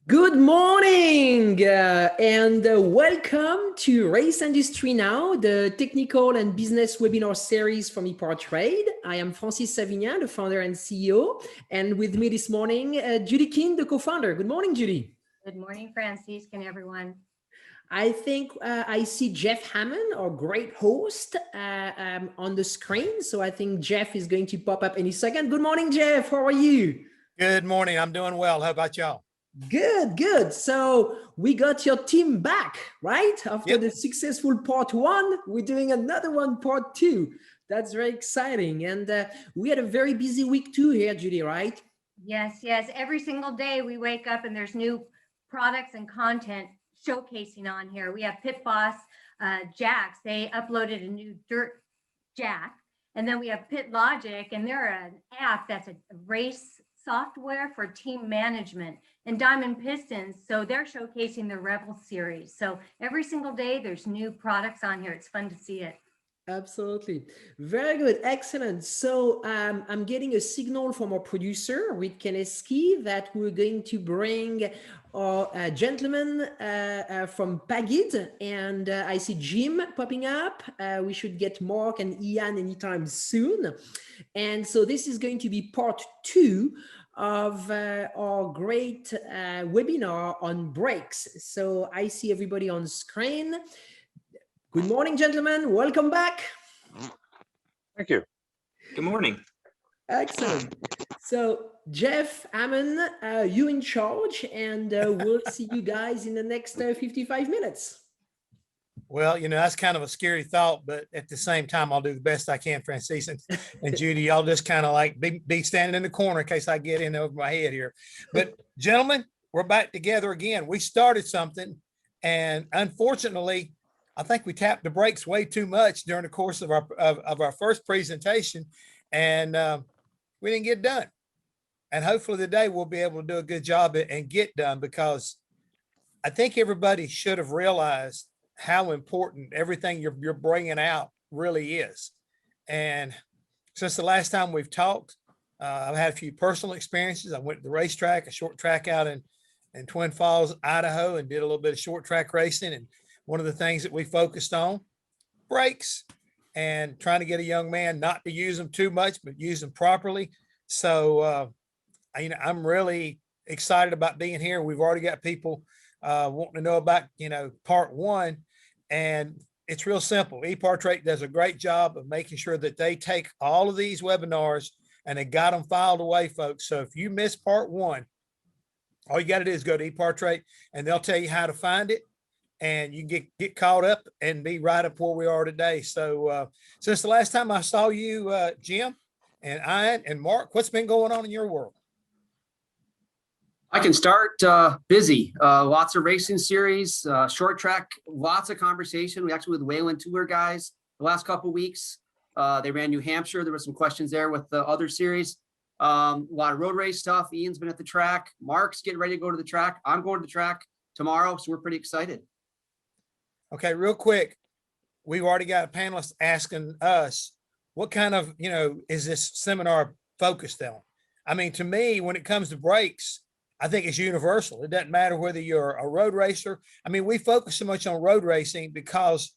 Good morning and welcome to Race Industry Now, the technical and business webinar series from EPARTRADE. I am Francis Savignan, the founder and CEO, and with me this morning, Judy Keane, the co-founder. Good morning, Judy. Good morning, Francis. Can everyone? I think I see Jeff Hammond, our great host, on the screen. So I think Jeff is going to pop up any second. Good morning, Jeff. How are you? Good morning. I'm doing well. How about y'all? Good. So we got your team back, right? After the successful part one, we're doing another one, part two. That's very exciting. And we had a very busy week too here, Judy, right? Yes. Every single day we wake up and there's new products and content showcasing on here. We have Pit Boss Jacks. They uploaded a new dirt jack. And then we have Pit Logic, and they're an app that's a race software for team management, and Diamond Pistons. So they're showcasing the Rebel series. So every single day there's new products on here. It's fun to see it. Absolutely. Very good. Excellent. So I'm getting a signal from our producer, Reed Keneski, that we're going to bring our gentleman from PAGID. And I see Jim popping up. We should get Mark and Ian anytime soon. And so this is going to be part two of our great webinar on brakes. So I see everybody on screen. Good morning, gentlemen. Welcome back. Thank you. Good morning. Excellent. So Jeff Hammond, you in charge, and we'll see you guys in the next 55 minutes. Well, that's kind of a scary thought, but at the same time, I'll do the best I can, Francis and Judy. Y'all just kind of like be standing in the corner in case I get in over my head here. But gentlemen, we're back together again. We started something, and unfortunately, I think we tapped the brakes way too much during the course of our first presentation, and we didn't get done. And hopefully today we'll be able to do a good job and get done, because I think everybody should have realized how important everything you're bringing out really is. And since the last time we've talked, I've had a few personal experiences. I went to the racetrack, a short track out in Twin Falls, Idaho, and did a little bit of short track racing. And one of the things that we focused on, brakes, and trying to get a young man not to use them too much, but use them properly. So, I'm really excited about being here. We've already got people wanting to know about, part one, and it's real simple. EPARTRADE does a great job of making sure that they take all of these webinars and they got them filed away, folks. So if you miss part one, all you got to do is go to EPARTRADE and they'll tell you how to find it. And you get caught up and be right up where we are today. So since the last time I saw you, Jim and Ian and Mark, what's been going on in your world? I can start. Busy. Lots of racing series, short track, lots of conversation. We actually with Wayland Tour guys the last couple of weeks. They ran New Hampshire. There were some questions there with the other series. A lot of road race stuff. Ian's been at the track. Mark's getting ready to go to the track. I'm going to the track tomorrow. So we're pretty excited. Okay, real quick. We've already got a panelist asking us, what kind of, is this seminar focused on? I mean, to me, when it comes to brakes, I think it's universal. It doesn't matter whether you're a road racer. I mean, we focus so much on road racing because,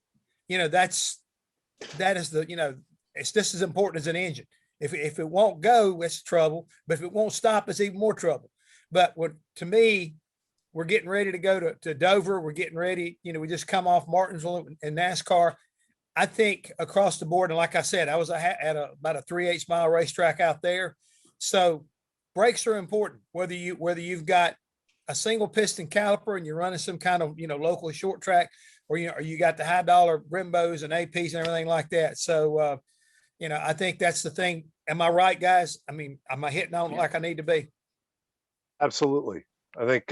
that is the, it's just as important as an engine. If it won't go, it's trouble. But if it won't stop, it's even more trouble. But to me, we're getting ready to go to Dover. We're getting ready. We just come off Martinsville in NASCAR. I think across the board, and like I said, I was at about a 3/8 mile racetrack out there. So brakes are important, whether you've got a single piston caliper and you're running some kind of, local short track, or, or you got the high dollar Brembos and APs and everything like that. So, I think that's the thing. Am I right, guys? I mean, am I hitting on it like I need to be? Absolutely. I think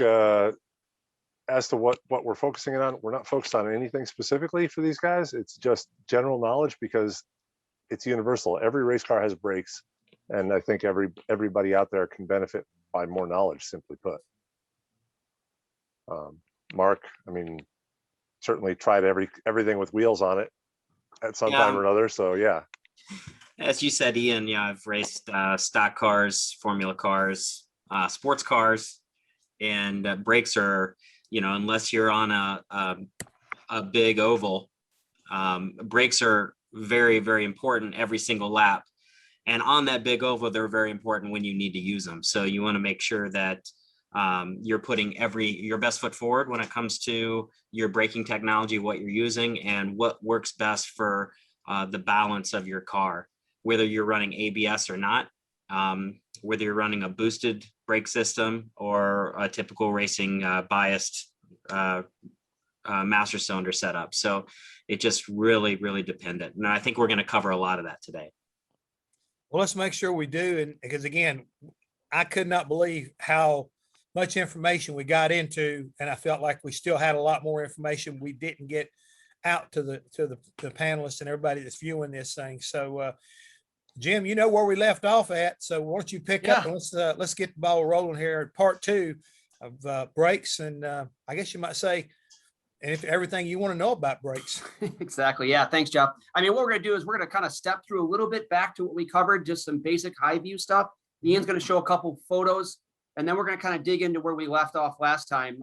as to what we're focusing on, we're not focused on anything specifically for these guys. It's just general knowledge because it's universal. Every race car has brakes, and I think everybody out there can benefit by more knowledge, simply put. Mark, I mean, certainly tried everything with wheels on it at some time or another. So yeah. As you said, Ian, I've raced stock cars, formula cars, sports cars, And brakes are, unless you're on a big oval, brakes are very, very important every single lap. And on that big oval, they're very important when you need to use them. So you want to make sure that you're putting your best foot forward when it comes to your braking technology, what you're using, and what works best for the balance of your car, whether you're running ABS or not, whether you're running a boosted brake system or a typical racing biased master cylinder setup. So it just really, really dependent. And I think we're going to cover a lot of that today. Well, let's make sure we do. And because again, I could not believe how much information we got into, and I felt like we still had a lot more information we didn't get out to the panelists and everybody that's viewing this thing. So Jim, you know where we left off at. So why don't you pick up and let's get the ball rolling here at part 2 of brakes. And I guess you might say, and if everything you want to know about brakes. Exactly. Yeah. Thanks, Jeff. I mean, what we're going to do is we're going to kind of step through a little bit back to what we covered, just some basic high view stuff. Ian's going to show a couple photos, and then we're going to kind of dig into where we left off last time,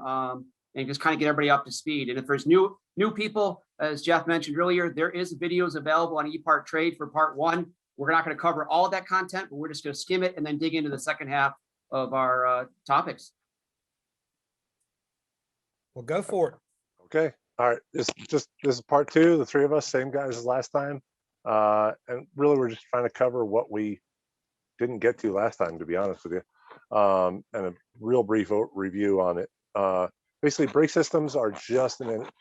and just kind of get everybody up to speed. And if there's new people, as Jeff mentioned earlier, there is videos available on EPARTRADE for part 1. We're not going to cover all of that content, but we're just going to skim it and then dig into the second half of our topics. Well, go for it. Okay. All right. This is part 2. The 3 of us, same guys as last time. And really, we're just trying to cover what we didn't get to last time, to be honest with you. And a real brief review on it. Basically, brake systems are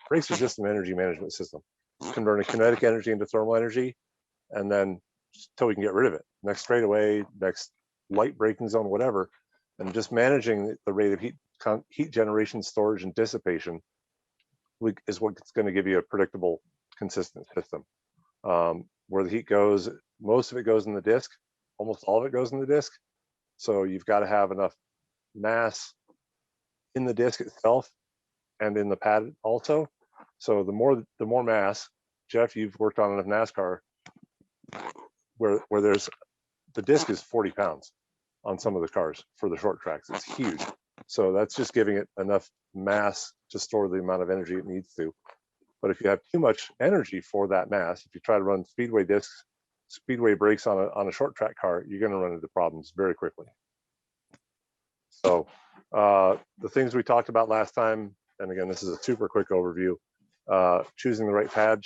brakes are just an energy management system, converting kinetic energy into thermal energy, and then until we can get rid of it. Next straightaway, next light braking zone, whatever, and just managing the rate of heat generation, storage, and dissipation is what's going to give you a predictable, consistent system. Where the heat goes, most of it goes in the disc, almost all of it goes in the disc. So you've got to have enough mass in the disc itself and in the pad also. So the more mass, Jeff, you've worked on enough NASCAR where there's the disc is 40 pounds on some of the cars for the short tracks. It's huge. So that's just giving it enough mass to store the amount of energy it needs to. But if you have too much energy for that mass, if you try to run speedway discs, speedway brakes on a short track car, you're going to run into problems very quickly. So the things we talked about last time, and again, this is a super quick overview, choosing the right pad,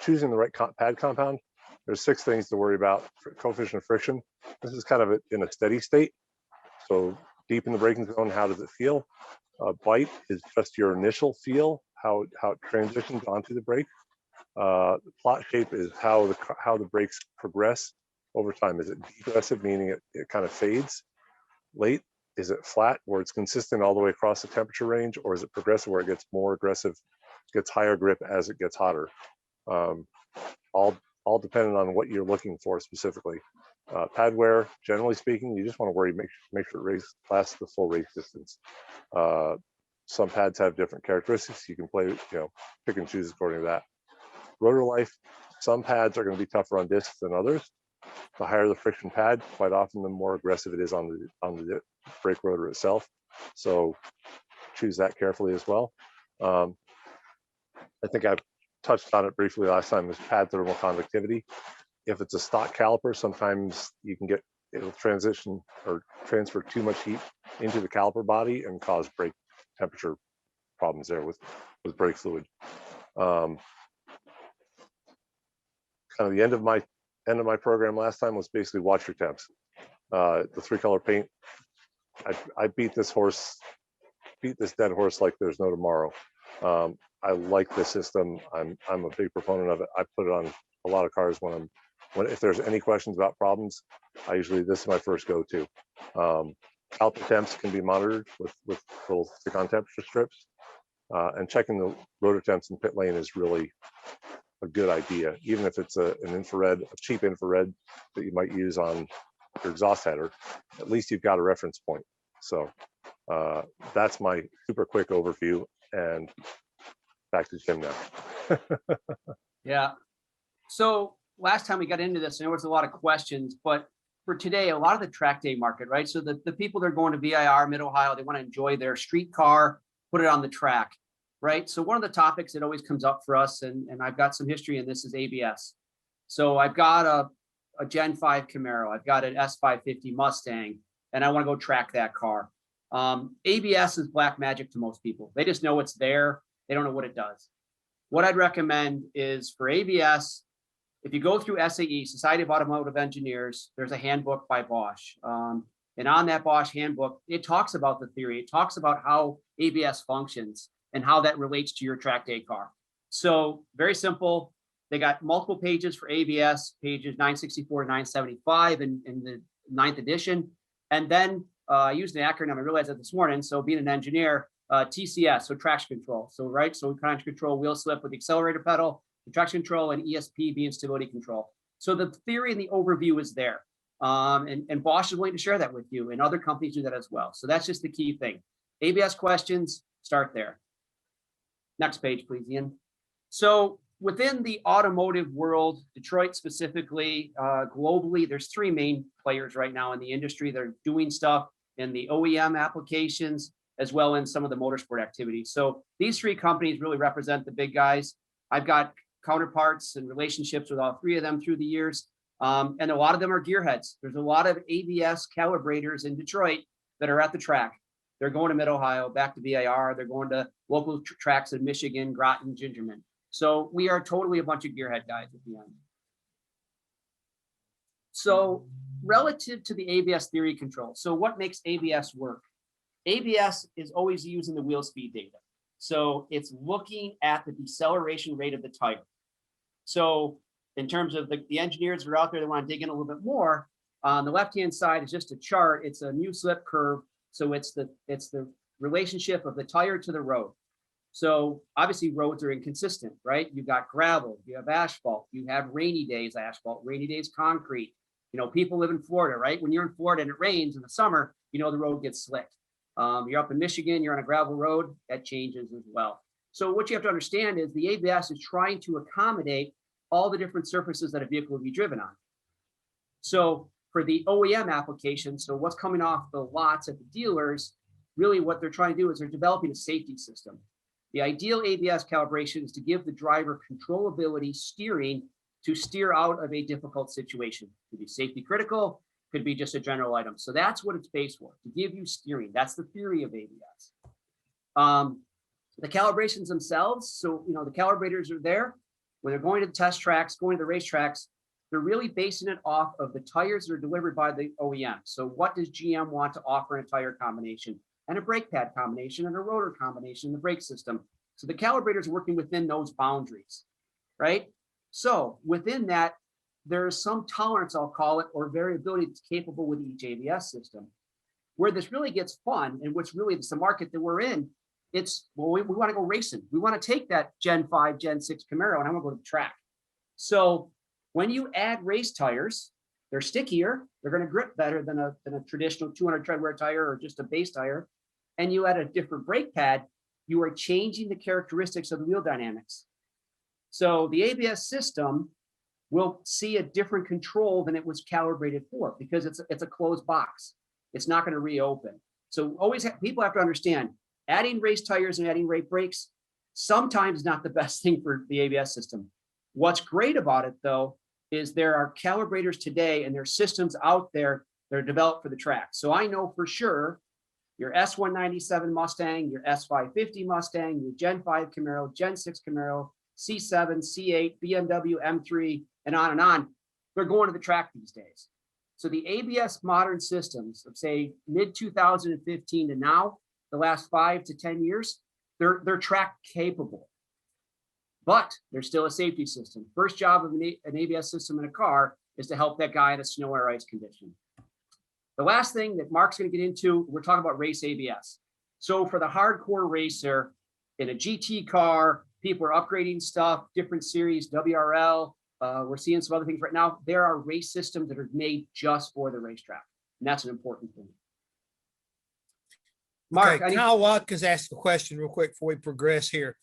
choosing the right pad compound. There's 6 things to worry about. Coefficient of friction. This is kind of in a steady state. So deep in the braking zone, how does it feel? Bite is just your initial feel, how it transitions onto the brake. The plot shape is how the brakes progress over time. Is it degressive, meaning it kind of fades? Late, is it flat, where it's consistent all the way across the temperature range, or is it progressive, where it gets more aggressive, gets higher grip as it gets hotter? All dependent on what you're looking for specifically. Pad wear, generally speaking, you just want to make sure it lasts the full race distance. Some pads have different characteristics. You can pick and choose according to that. Rotor life, some pads are going to be tougher on discs than others. The higher the friction pad, quite often the more aggressive it is on the brake rotor itself. So choose that carefully as well. I think I've touched on it briefly last time, is pad thermal conductivity. If it's a stock caliper, sometimes it'll transition or transfer too much heat into the caliper body and cause brake temperature problems there with brake fluid. Kind of the end of my program last time was basically watch your temps. The 3-color paint. I beat this dead horse like there's no tomorrow. I like this system. I'm a big proponent of it. I put it on a lot of cars if there's any questions about problems, this is my first go-to. Caliper temps can be monitored with little stick-on temperature strips, and checking the rotor temps in pit lane is really a good idea, even if it's a cheap infrared that you might use on your exhaust header. At least you've got a reference point. So that's my super quick overview, and back to Jim now. Yeah. So last time we got into this, and there was a lot of questions, but for today, a lot of the track day market, right? So the people that are going to VIR, Mid-Ohio, they want to enjoy their street car, put it on the track, right? So one of the topics that always comes up for us, and I've got some history in this, is ABS. So I've got a Gen 5 Camaro, I've got an S550 Mustang, and I want to go track that car. ABS is black magic to most people. They just know it's there. They don't know what it does. What I'd recommend is for ABS, if you go through SAE, Society of Automotive Engineers, there's a handbook by Bosch. And on that Bosch handbook, it talks about the theory. It talks about how ABS functions and how that relates to your track day car. So very simple. They got multiple pages for ABS, pages 964 and 975 in the 9th edition. And then I used an acronym, I realized that this morning. So being an engineer, TCS, so traction control. So right, so we kind of control wheel slip with the accelerator pedal, the traction control, and ESP being stability control. So the theory and the overview is there. And Bosch is willing to share that with you, and other companies do that as well. So that's just the key thing. ABS questions, start there. Next page, please, Ian. So within the automotive world, Detroit specifically, globally, there's 3 main players right now in the industry that are doing stuff in the OEM applications, as well in some of the motorsport activities. So these 3 companies really represent the big guys. I've got counterparts and relationships with all 3 of them through the years. And a lot of them are gearheads. There's a lot of ABS calibrators in Detroit that are at the track. They're going to Mid-Ohio, back to VIR. They're going to local tracks in Michigan, Groton, Gingerman. So we are totally a bunch of gearhead guys at the end. So relative to the ABS theory control, so what makes ABS work? ABS is always using the wheel speed data. So it's looking at the deceleration rate of the tire. So in terms of the engineers who are out there that want to dig in a little bit more, on the left-hand side is just a chart. It's a new slip curve. So it's the relationship of the tire to the road. So obviously roads are inconsistent, right? You've got gravel, you have asphalt, you have rainy days asphalt, rainy days concrete. You know, people live in Florida, right? When you're in Florida and it rains in the summer, you know the road gets slick. You're up in Michigan, you're on a gravel road, that changes as well. So what you have to understand is the ABS is trying to accommodate all the different surfaces that a vehicle will be driven on. So for the OEM application, so what's coming off the lots at the dealers, really what they're trying to do is they're developing a safety system. The ideal ABS calibration is to give the driver controllability steering to steer out of a difficult situation. Could be safety critical, could be just a general item. So that's what it's based for, to give you steering. That's the theory of ABS. The calibrations themselves, so you know the calibrators are there. When they're going to the test tracks, going to the racetracks, they're really basing it off of the tires that are delivered by the OEM. So what does GM want to offer in a tire combination, and a brake pad combination, and a rotor combination, the brake system? So the calibrators are working within those boundaries, right? So within that, there's some tolerance, I'll call it, or variability that's capable with each ABS system. Where this really gets fun, and what's really the market that we're in, it's, well, we want to go racing. We want to take that Gen 5, Gen 6 Camaro, and I want to go to the track. So when you add race tires, they're stickier, they're going to grip better than a traditional 200 treadwear tire or just a base tire, and you add a different brake pad, you are changing the characteristics of the wheel dynamics. So the ABS system will see a different control than it was calibrated for, because it's a closed box. It's not going to reopen. So always people have to understand, adding race tires and adding race brakes sometimes not the best thing for the ABS system. What's great about it though is there are calibrators today and there are systems out there that are developed for the track. So I know for sure your S197 Mustang, your S550 Mustang, your Gen 5 Camaro, Gen 6 Camaro, C7, C8, BMW M3, and on, they're going to the track these days. So the ABS modern systems of say mid 2015 to now, the last 5 to 10 years, they're track capable, but there's still a safety system. First job of an ABS system in a car is to help that guy in a snow or ice condition. The last thing that Mark's going to get into, we're talking about race ABS. So for the hardcore racer in a GT car, people are upgrading stuff, different series, WRL. We're seeing some other things right now. There are race systems that are made just for the racetrack, and that's an important thing. Mark, okay, Kyle Watkins asked a question real quick before we progress here.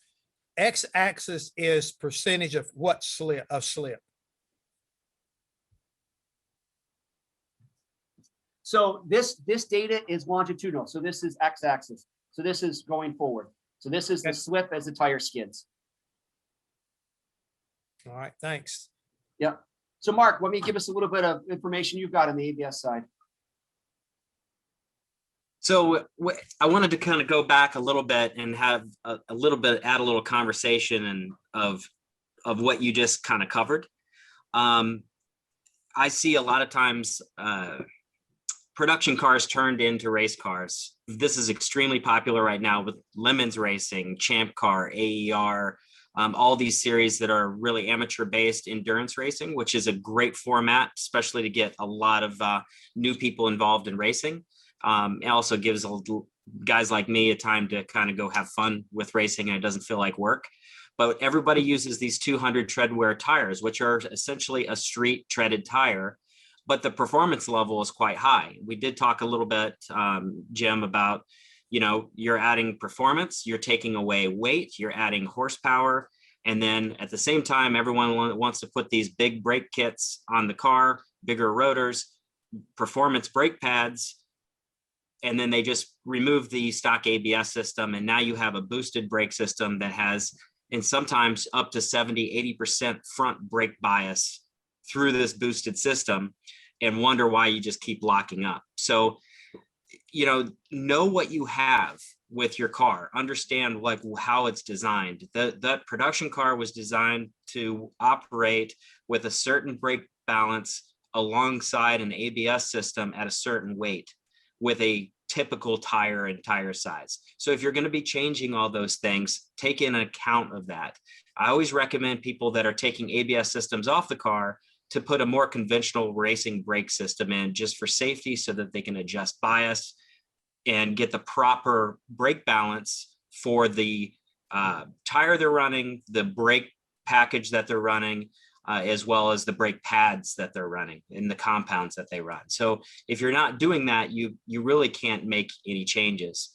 X-axis is percentage of what slip? So this data is longitudinal. So this is x-axis. So this is going forward. So this is the slip as the tire skids. All right, thanks. Yep. So Mark, let me give us a little bit of information you've got on the ABS side. So I wanted to kind of go back a little bit and have a little bit, add a little conversation and of what you just kind of covered. I see a lot of times production cars turned into race cars. This is extremely popular right now with Lemons Racing, Champ Car, AER, all these series that are really amateur-based endurance racing, which is a great format, especially to get a lot of new people involved in racing. It also gives guys like me a time to kind of go have fun with racing, and it doesn't feel like work. But everybody uses these 200 tread wear tires, which are essentially a street treaded tire, but the performance level is quite high. We did talk a little bit, Jim, about, you know, you're adding performance, you're taking away weight, you're adding horsepower. And then at the same time, everyone wants to put these big brake kits on the car, bigger rotors, performance brake pads, and then they just remove the stock ABS system. And now you have a boosted brake system that has, and sometimes up to 70, 80% front brake bias through this boosted system, and wonder why you just keep locking up. So, you know what you have with your car, understand like how it's designed. That production car was designed to operate with a certain brake balance alongside an ABS system at a certain weight with a typical tire and tire size. So if you're going to be changing all those things, take in account of that. I always recommend people that are taking ABS systems off the car to put a more conventional racing brake system in, just for safety, so that they can adjust bias and get the proper brake balance for the tire they're running, the brake package that they're running, as well as the brake pads that they're running and the compounds that they run. So if you're not doing that, you really can't make any changes.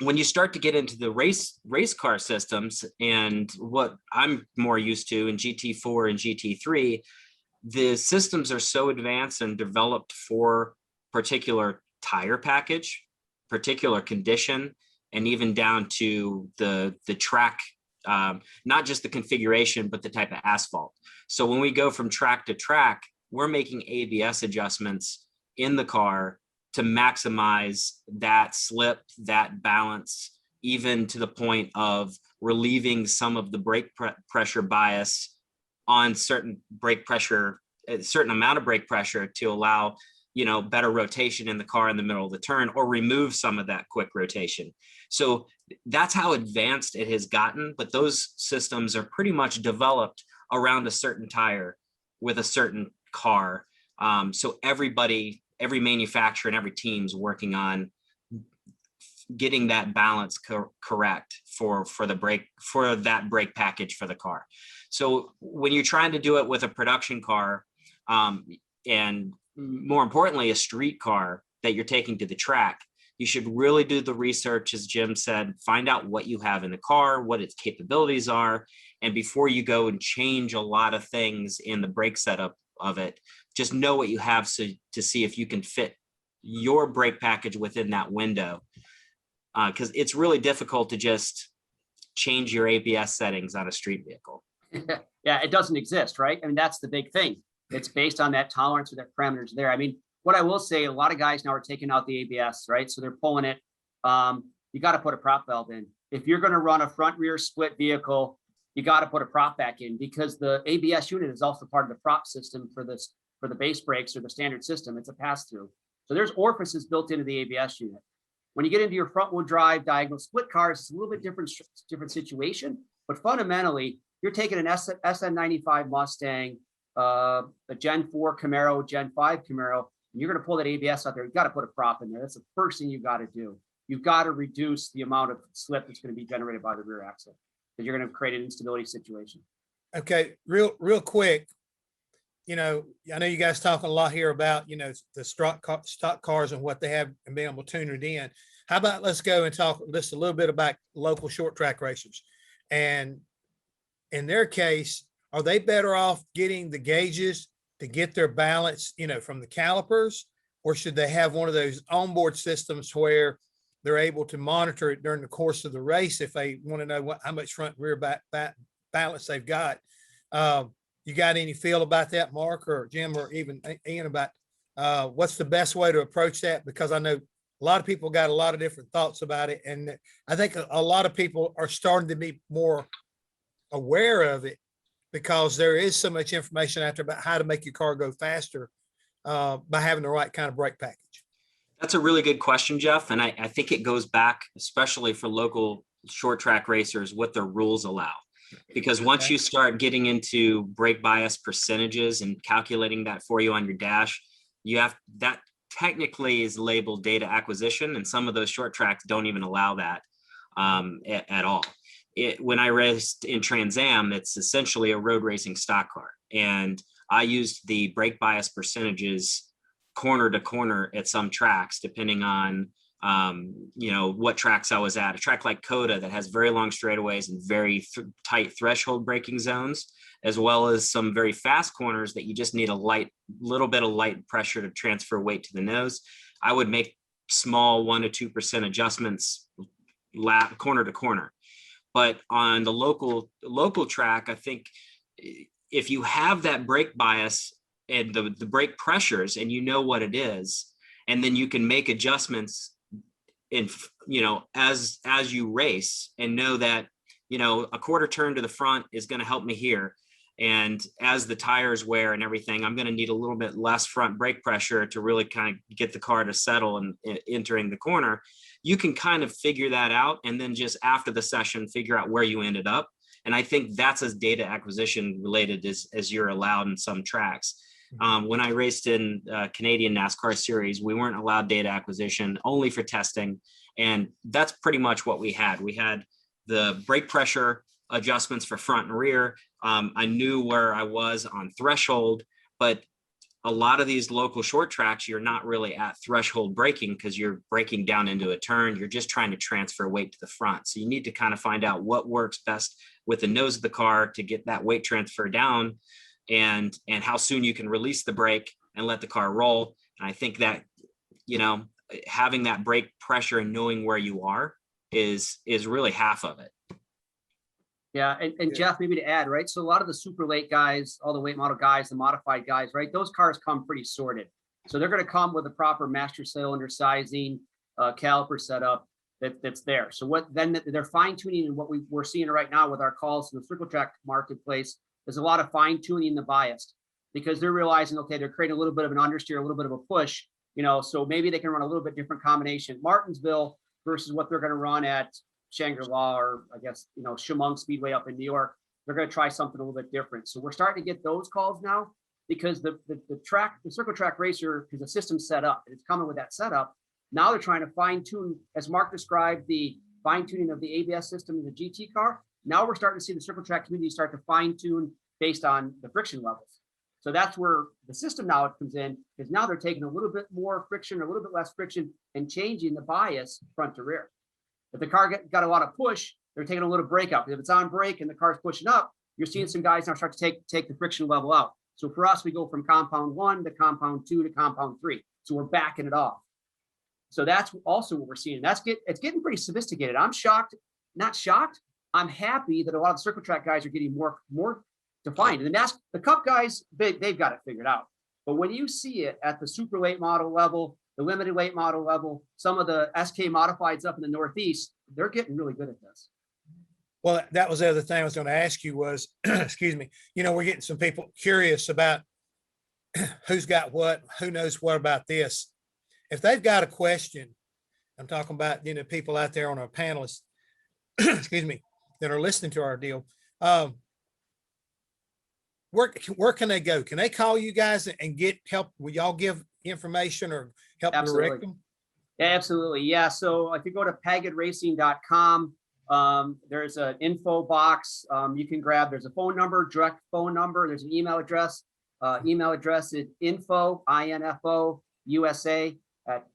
When you start to get into the race car systems, and what I'm more used to in GT4 and GT3, the systems are so advanced and developed for particular tire package, particular condition, and even down to the track, not just the configuration, but the type of asphalt. So when we go from track to track, we're making ABS adjustments in the car to maximize that slip, that balance, even to the point of relieving some of the brake pressure bias on certain brake pressure, a certain amount of brake pressure, to allow, you know, better rotation in the car in the middle of the turn, or remove some of that quick rotation. So that's how advanced it has gotten. But those systems are pretty much developed around a certain tire with a certain car. So every manufacturer and every team's working on getting that balance correct for that brake package for the car. So when you're trying to do it with a production car, and more importantly, a street car that you're taking to the track, you should really do the research, as Jim said, find out what you have in the car, what its capabilities are. And before you go and change a lot of things in the brake setup of it, just know what you have, so to see if you can fit your brake package within that window. Because it's really difficult to just change your ABS settings on a street vehicle. Yeah, it doesn't exist, right? I mean, that's the big thing. It's based on that tolerance or that parameters there. I mean, what I will say, a lot of guys now are taking out the ABS, right? So they're pulling it. You got to put a prop valve in. If you're going to run a front rear split vehicle, you got to put a prop back in, because the ABS unit is also part of the prop system for the base brakes or the standard system. It's a pass through. So there's orifices built into the ABS unit. When you get into your front wheel drive diagonal split cars, it's a little bit different situation, but fundamentally you're taking an SN95 Mustang, a Gen 4 Camaro, Gen 5 Camaro, and you're going to pull that ABS out there. You've got to put a prop in there. That's the first thing you've got to do. You've got to reduce the amount of slip that's going to be generated by the rear axle, because you're going to create an instability situation. Okay, real quick. You know, I know you guys talking a lot here about, you know, the stock cars and what they have and being able to tune it in. How about let's go and talk just a little bit about local short track racers. And in their case, are they better off getting the gauges to get their balance, you know, from the calipers? or should they have one of those onboard systems where they're able to monitor it during the course of the race if they want to know how much front and rear balance they've got? You got any feel about that, Mark or Jim or even Ian, about what's the best way to approach that? Because I know a lot of people got a lot of different thoughts about it. And I think a lot of people are starting to be more aware of it because there is so much information out there about how to make your car go faster by having the right kind of brake package. That's a really good question, Jeff. And I think it goes back, especially for local short track racers, what their rules allow. Because once you start getting into brake bias percentages and calculating that for you on your dash, you have that technically is labeled data acquisition. And some of those short tracks don't even allow that at all. When I raced in Trans Am, it's essentially a road racing stock car. And I used the brake bias percentages corner to corner at some tracks, depending on what tracks I was at. A track like Coda that has very long straightaways and very tight threshold braking zones, as well as some very fast corners that you just need a little bit of light pressure to transfer weight to the nose. I would make small 1 to 2% adjustments corner to corner. But on the local track, I think if you have that brake bias and the brake pressures and you know what it is, and then you can make adjustments in, as you race and know that, a quarter turn to the front is going to help me here. And as the tires wear and everything, I'm going to need a little bit less front brake pressure to really kind of get the car to settle and entering the corner. You can kind of figure that out. And then just after the session, figure out where you ended up. And I think that's as data acquisition related as you're allowed in some tracks. When I raced in Canadian NASCAR series, we weren't allowed data acquisition, only for testing. And that's pretty much what we had. We had the brake pressure adjustments for front and rear. I knew where I was on threshold, but a lot of these local short tracks, you're not really at threshold braking because you're braking down into a turn. You're just trying to transfer weight to the front. So you need to kind of find out what works best with the nose of the car to get that weight transfer down, and how soon you can release the brake and let the car roll. And I think that, having that brake pressure and knowing where you are is really half of it. Yeah, and Jeff, maybe to add, right? So a lot of the super late guys, all the late model guys, the modified guys, right? Those cars come pretty sorted. So they're going to come with a proper master cylinder sizing, caliper setup that's there. So what then they're fine tuning, and what we're seeing right now with our calls in the circle track marketplace, there's a lot of fine tuning the bias, because they're realizing, okay, they're creating a little bit of an understeer, a little bit of a push, so maybe they can run a little bit different combination Martinsville versus what they're going to run at Shangri-La, or I guess, Chemung Speedway up in New York. They're going to try something a little bit different. So we're starting to get those calls now, because the circle track racer, because the system's set up, and it's coming with that setup. Now they're trying to fine tune, as Mark described, the fine tuning of the ABS system in the GT car. Now we're starting to see the circle track community start to fine tune based on the friction levels. So that's where the system now comes in, because now they're taking a little bit more friction, or a little bit less friction, and changing the bias front to rear. If the car got a lot of push, they're taking a little brake up. If it's on brake and the car's pushing up, you're seeing some guys now start to take the friction level out. So for us, we go from compound 1 to compound 2 to compound 3. So we're backing it off. So that's also what we're seeing. It's getting pretty sophisticated. I'm shocked, not shocked. I'm happy that a lot of the circle track guys are getting more defined. And the Cup guys, they've got it figured out. But when you see it at the super late model level, the limited late model level, some of the SK modifieds up in the Northeast, they're getting really good at this. Well, that was the other thing I was going to ask you was, excuse me, we're getting some people curious about who's got what, who knows what about this. If they've got a question, I'm talking about, people out there on our panelists, excuse me, that are listening to our deal. Where can they go? Can they call you guys and get help? Will y'all give information or help direct them? Yeah, absolutely. Yeah. So if you go to pagidracing.com, there's an info box. You can grab, there's a phone number, direct phone number. There's an email address. Email address is info, I-N-F-O, USA at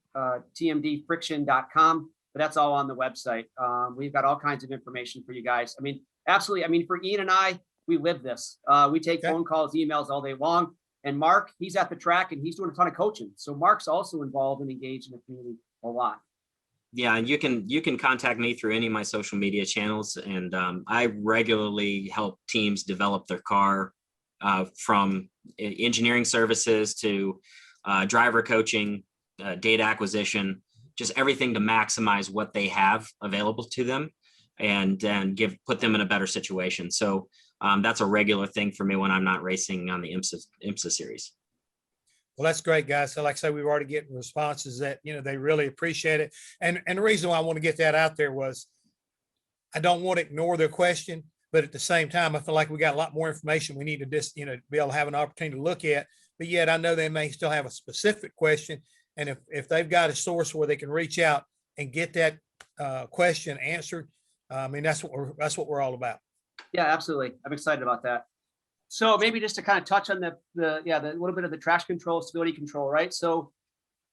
tmdfriction.com. But that's all on the website. We've got all kinds of information for you guys. I mean, absolutely. I mean, for Ian and I, we live this. We take phone calls, emails all day long. And Mark, he's at the track and he's doing a ton of coaching. So Mark's also involved and engaged in the community a lot. Yeah, and you can contact me through any of my social media channels, and I regularly help teams develop their car, from engineering services to driver coaching, data acquisition, just everything to maximize what they have available to them, and put them in a better situation. So that's a regular thing for me when I'm not racing on the IMSA series. Well, that's great, guys. So like I say, we've already getting responses that, they really appreciate it. And the reason why I want to get that out there was I don't want to ignore their question, but at the same time, I feel like we got a lot more information we need to just, be able to have an opportunity to look at. But yet I know they may still have a specific question. And if they've got a source where they can reach out and get that question answered, I mean, that's what we're all about. Yeah, absolutely. I'm excited about that. So maybe just to kind of touch on the little bit of the traction control, stability control, right? So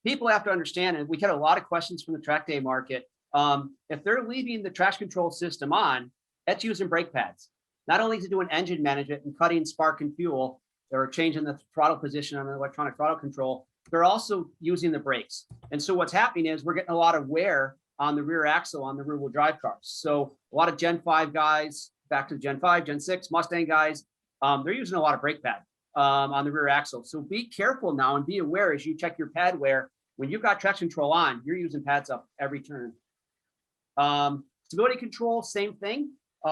people have to understand, and we get a lot of questions from the track day market. If they're leaving the traction control system on, that's using brake pads. Not only to do an engine management and cutting spark and fuel, or changing the throttle position on the electronic throttle control, they're also using the brakes. And so what's happening is we're getting a lot of wear on the rear axle on the rear wheel drive cars. So a lot of Gen 5 guys, back to Gen 5, Gen 6, Mustang guys, they're using a lot of brake pad on the rear axle. So be careful now and be aware as you check your pad wear. When you've got traction control on, you're using pads up every turn. Stability control, same thing.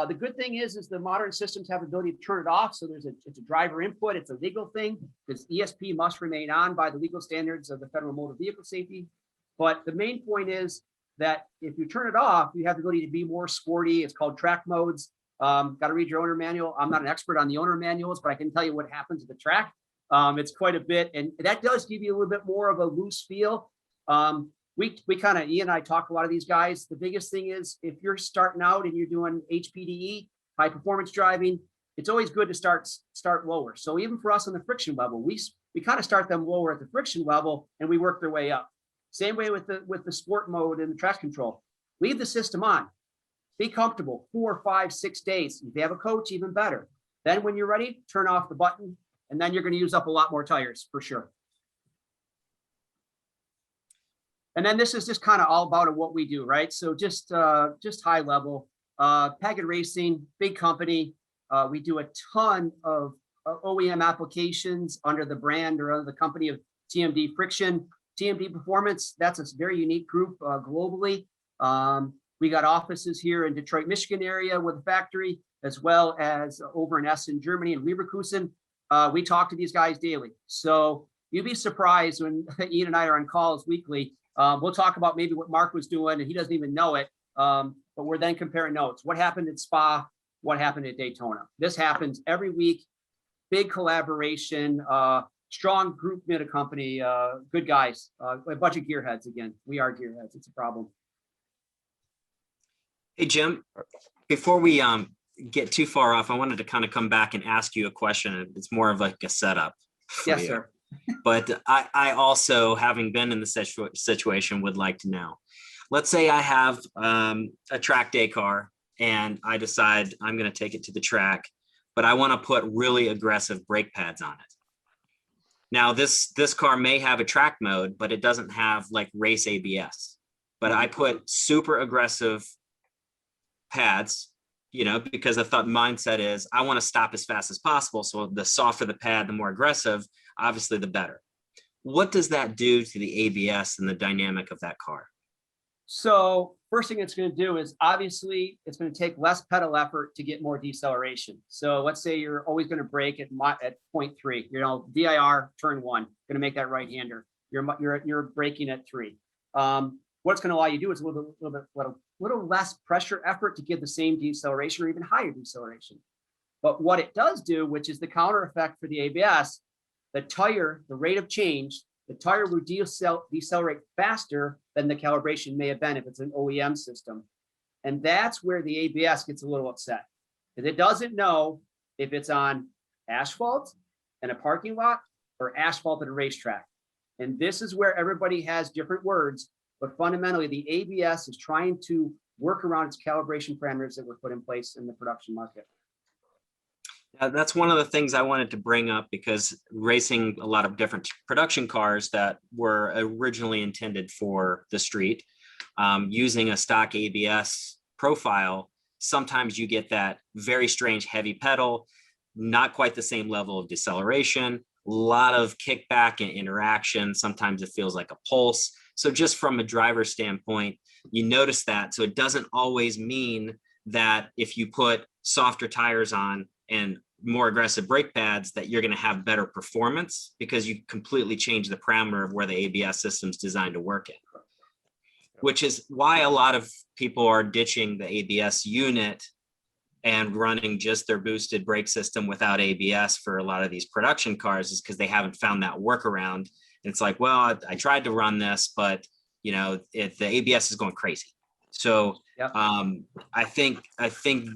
The good thing is the modern systems have the ability to turn it off. So it's a driver input. It's a legal thing because ESP must remain on by the legal standards of the Federal Motor Vehicle Safety. But the main point is that if you turn it off, you have the ability to be more sporty. It's called track modes. Got to read your owner manual. I'm not an expert on the owner manuals, but I can tell you what happens at the track. It's quite a bit, and that does give you a little bit more of a loose feel. We kind of, Ian and I talk a lot of these guys. The biggest thing is if you're starting out and you're doing HPDE, high performance driving, it's always good to start lower. So even for us on the friction level, we kind of start them lower at the friction level and we work their way up. Same way with the sport mode and the traction control. Leave the system on. Be comfortable 4, 5, 6 days. If you have a coach, even better. Then when you're ready, turn off the button, and then you're going to use up a lot more tires for sure. And then this is just kind of all about what we do, right? So just high level. PAGID Racing, big company. We do a ton of OEM applications under the brand or under the company of TMD Friction. TMD Performance, that's a very unique group globally. We got offices here in Detroit, Michigan area with a factory, as well as over in Essen, Germany, and Leverkusen. We talk to these guys daily. So you'd be surprised when Ian and I are on calls weekly. We'll talk about maybe what Mark was doing, and he doesn't even know it. But we're then comparing notes. What happened at Spa? What happened at Daytona? This happens every week. Big collaboration, strong group made a company, good guys, a bunch of gearheads again. We are gearheads. It's a problem. Hey, Jim, before we get too far off, I wanted to kind of come back and ask you a question. It's more of like a setup. Yes, sir. But I also, having been in the situation, would like to know. Let's say I have a track day car and I decide I'm going to take it to the track, but I want to put really aggressive brake pads on it. Now, this car may have a track mode, but it doesn't have like race ABS. But I put super aggressive pads, because I thought mindset is I want to stop as fast as possible. So the softer the pad, the more aggressive, obviously the better. What does that do to the ABS and the dynamic of that car? So first thing it's going to do is obviously it's going to take less pedal effort to get more deceleration. So let's say you're always going to brake at 0.3, DIR turn 1, going to make that right hander. You're braking at 3. What it's going to allow you to do is a little less pressure effort to give the same deceleration or even higher deceleration. But what it does do, which is the counter effect for the ABS, the rate of change, the tire will decelerate faster than the calibration may have been if it's an OEM system. And that's where the ABS gets a little upset, because it doesn't know if it's on asphalt in a parking lot or asphalt at a racetrack. And this is where everybody has different words, but fundamentally the ABS is trying to work around its calibration parameters that were put in place in the production market. That's one of the things I wanted to bring up, because racing a lot of different production cars that were originally intended for the street, using a stock ABS profile, sometimes you get that very strange heavy pedal, not quite the same level of deceleration, a lot of kickback and interaction. Sometimes it feels like a pulse. So just from a driver standpoint, you notice that. So it doesn't always mean that if you put softer tires on and more aggressive brake pads that you're going to have better performance, because you completely change the parameter of where the ABS system is designed to work in. Which is why a lot of people are ditching the ABS unit and running just their boosted brake system without ABS for a lot of these production cars, is because they haven't found that workaround. And it's like, well, I tried to run this, but you know, the ABS is going crazy. So Yep. I think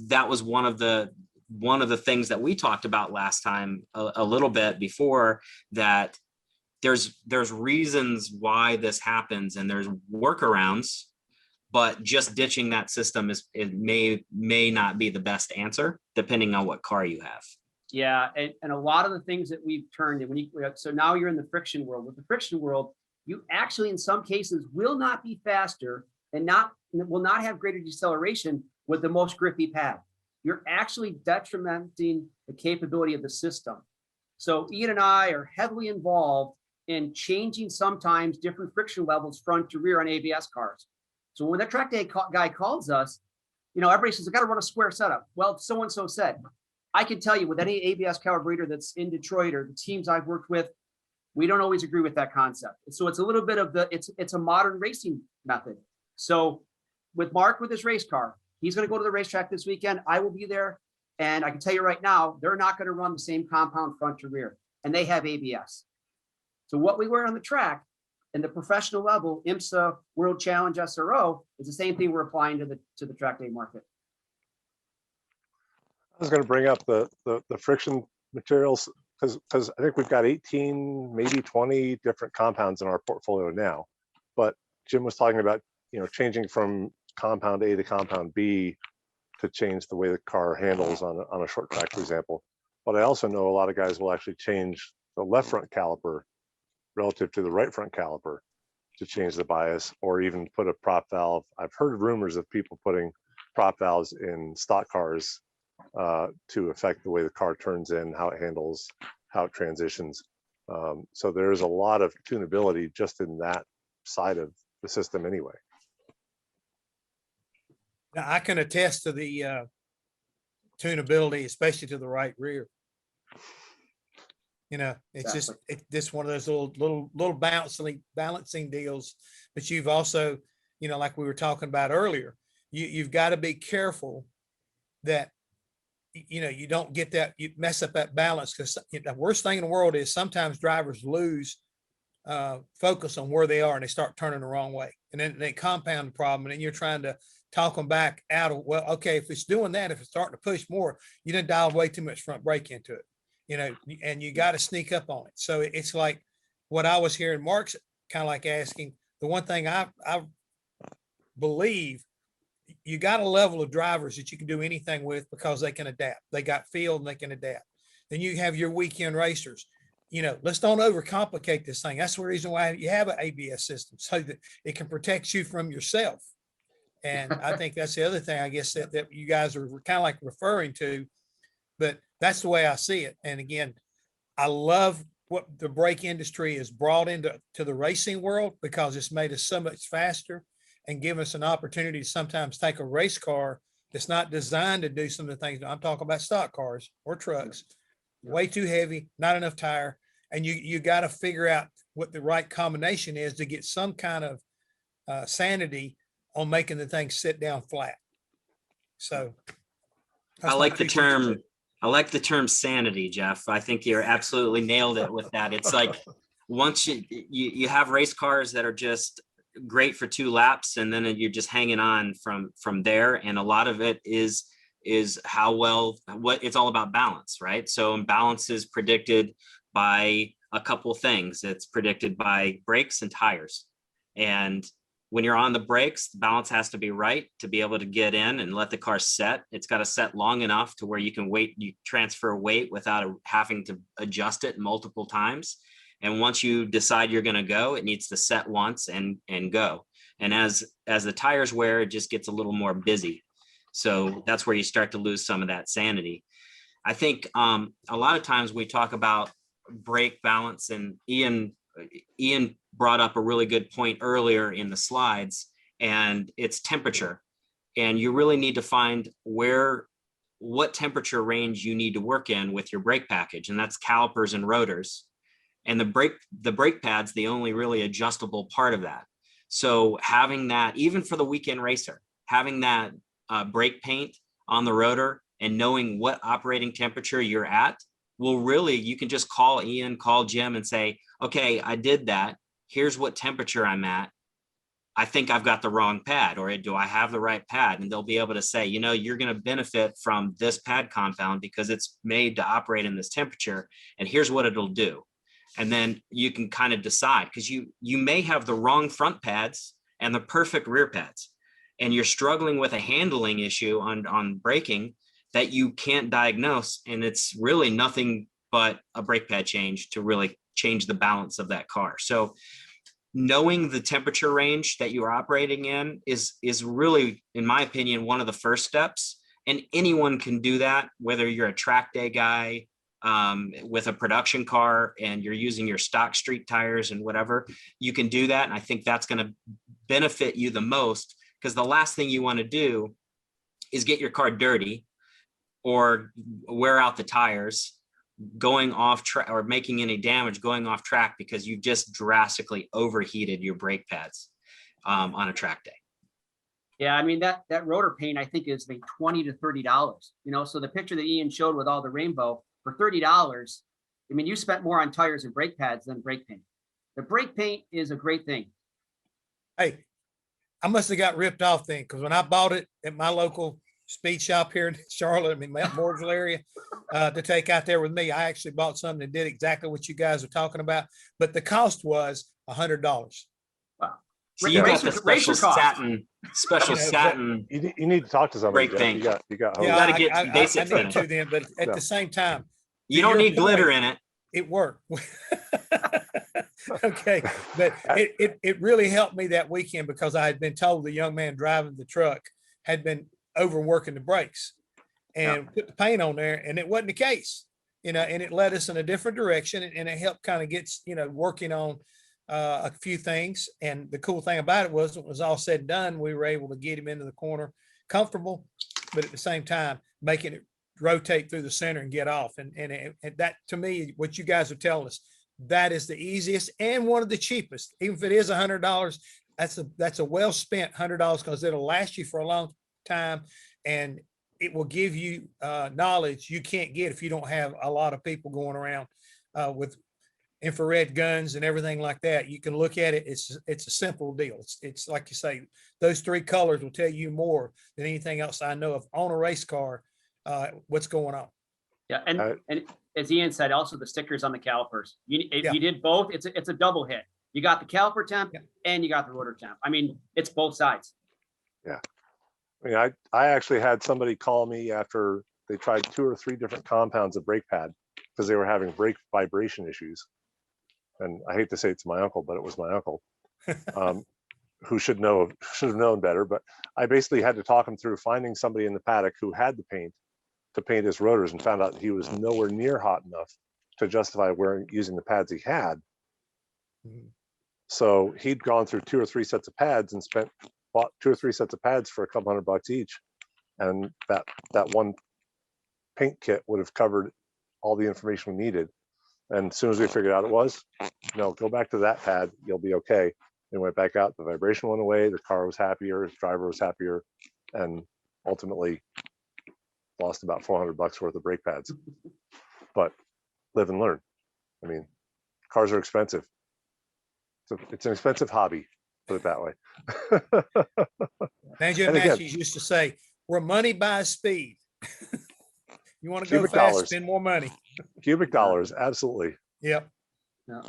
that was one of the things that we talked about last time a little bit before, that there's reasons why this happens and there's workarounds, but just ditching that system may not be the best answer depending on what car you have. Yeah, and a lot of the things that we've turned in, so now you're in the friction world. With the friction world, you actually in some cases will not be faster and will not have greater deceleration with the most grippy pad. You're actually detrimenting the capability of the system. So Ian and I are heavily involved in changing sometimes different friction levels front to rear on ABS cars. So when the track day guy calls us, you know, everybody says, I got to run a square setup. Well, so-and-so said, I can tell you with any ABS carburetor that's in Detroit or the teams I've worked with, we don't always agree with that concept. So it's a little bit of it's a modern racing method. So with Mark, with his race car, he's going to go to the racetrack this weekend. I will be there. And I can tell you right now, they're not going to run the same compound front to rear, and they have ABS. So what we wear on the track and the professional level, IMSA World Challenge SRO, is the same thing we're applying to the track day market. I was going to bring up the friction materials because I think we've got 18, maybe 20 different compounds in our portfolio now. But Jim was talking about, you know, changing from compound A to compound B to change the way the car handles on a short track, for example. But I also know a lot of guys will actually change the left front caliper relative to the right front caliper to change the bias, or even put a prop valve. I've heard rumors of people putting prop valves in stock cars to affect the way the car turns in, how it handles, how it transitions. So there's a lot of tunability just in that side of the system anyway. Now, I can attest to the tunability, especially to the right rear. You know, it's just one of those little balancing deals. But you've also, you know, like we were talking about earlier, you've got to be careful that, you know, you don't get that, you mess up that balance, because the worst thing in the world is sometimes drivers lose focus on where they are and they start turning the wrong way, and then they compound the problem, and then you're trying to talk them back out of, well, okay, if it's doing that, if it's starting to push more, you didn't dial way too much front brake into it, you know, and you got to sneak up on it. So it's like what I was hearing Mark's kind of like asking. The one thing I believe, you got a level of drivers that you can do anything with because they can adapt. They got feel and they can adapt. Then you have your weekend racers. You know, let's don't overcomplicate this thing. That's the reason why you have an ABS system, so that it can protect you from yourself. And I think that's the other thing, I guess, that you guys are kind of like referring to, but that's the way I see it. And again, I love what the brake industry has brought into the racing world, because it's made us so much faster and give us an opportunity to sometimes take a race car that's not designed to do some of the things. I'm talking about stock cars or trucks, way too heavy, not enough tire. And you got to figure out what the right combination is to get some kind of sanity on making the thing sit down flat. So I like the term sanity, Jeff. I think you're absolutely nailed it with that. It's like once you have race cars that are just great for 2 laps, and then you're just hanging on from there. And a lot of it is what it's all about balance, right? So balance is predicted by a couple things. It's predicted by brakes and tires. And when you're on the brakes, the balance has to be right to be able to get in and let the car set. It's got to set long enough to where you can you transfer weight without having to adjust it multiple times. And once you decide you're going to go, it needs to set once and go. And as the tires wear, it just gets a little more busy. So that's where you start to lose some of that sanity. I think a lot of times we talk about brake balance, and Ian brought up a really good point earlier in the slides, and it's temperature. And you really need to find what temperature range you need to work in with your brake package, and that's calipers and rotors. And the brake pad's the only really adjustable part of that. So having that, even for the weekend racer, having that brake paint on the rotor and knowing what operating temperature you're at will really, you can just call Ian, call Jim and say, okay, I did that. Here's what temperature I'm at. I think I've got the wrong pad, or do I have the right pad? And they'll be able to say, you know, you're going to benefit from this pad compound because it's made to operate in this temperature, and here's what it'll do. And then you can kind of decide, because you may have the wrong front pads and the perfect rear pads, and you're struggling with a handling issue on braking that you can't diagnose. And it's really nothing but a brake pad change to really change the balance of that car. So knowing the temperature range that you're operating in is really, in my opinion, one of the first steps. And anyone can do that, whether you're a track day guy, with a production car and you're using your stock street tires and whatever, you can do that. And I think that's going to benefit you the most, because the last thing you want to do is get your car dirty or wear out the tires going off track or making any damage going off track because you've just drastically overheated your brake pads on a track day. Yeah, I mean, that rotor paint, I think, is like $20 to $30, you know, so the picture that Ian showed with all the rainbow, for $30, I mean, you spent more on tires and brake pads than brake paint. The brake paint is a great thing. Hey, I must have got ripped off then, because when I bought it at my local speed shop here in Charlotte, I mean, Mount Morrisville area, to take out there with me, I actually bought something that did exactly what you guys are talking about, but the cost was $100. Wow. So you got the special satin. You need to talk to somebody. Brake paint. You got. Yeah, gotta get I basics in need it. to then, but at the same time, You don't need glitter in it. it worked. Okay, but it really helped me that weekend, because I had been told the young man driving the truck had been overworking the brakes and put the paint on there, and it wasn't the case, you know, and it led us in a different direction, and it helped kind of get, you know, working on a few things. And the cool thing about it was, it was all said and done, we were able to get him into the corner comfortable, but at the same time making it rotate through the center and get off. And that, to me, what you guys are telling us, that is the easiest and one of the cheapest. Even if it is $100, that's a well spent $100, because it'll last you for a long time, and it will give you knowledge you can't get if you don't have a lot of people going around with infrared guns and everything like that. You can look at it. It's a simple deal. It's like you say, those three colors will tell you more than anything else I know of on a race car, what's going on. Yeah, and as Ian said, also the stickers on the calipers. You did both. It's a double hit. You got the caliper temp and you got the rotor temp. I mean, it's both sides. Yeah. I mean, I actually had somebody call me after they tried 2 or 3 different compounds of brake pad because they were having brake vibration issues. And I hate to say it's my uncle, but it was my uncle, who should have known better. But I basically had to talk him through finding somebody in the paddock who had the paint to paint his rotors, and found out he was nowhere near hot enough to justify using the pads he had. So he'd gone through 2 or 3 sets of pads and bought 2 or 3 sets of pads for a couple $100 each. And that one paint kit would have covered all the information we needed. And as soon as we figured out it was, no, go back to that pad, you'll be okay. And went back out, the vibration went away, the car was happier, his driver was happier, and ultimately lost about $400 worth of brake pads. But live and learn. I mean, cars are expensive. So it's an expensive hobby, put it that way. Banjo And again, Matthews used to say, where money buys speed. You want to go Cubic fast, dollars. spend more money. Cubic dollars, absolutely. Yep. Yeah.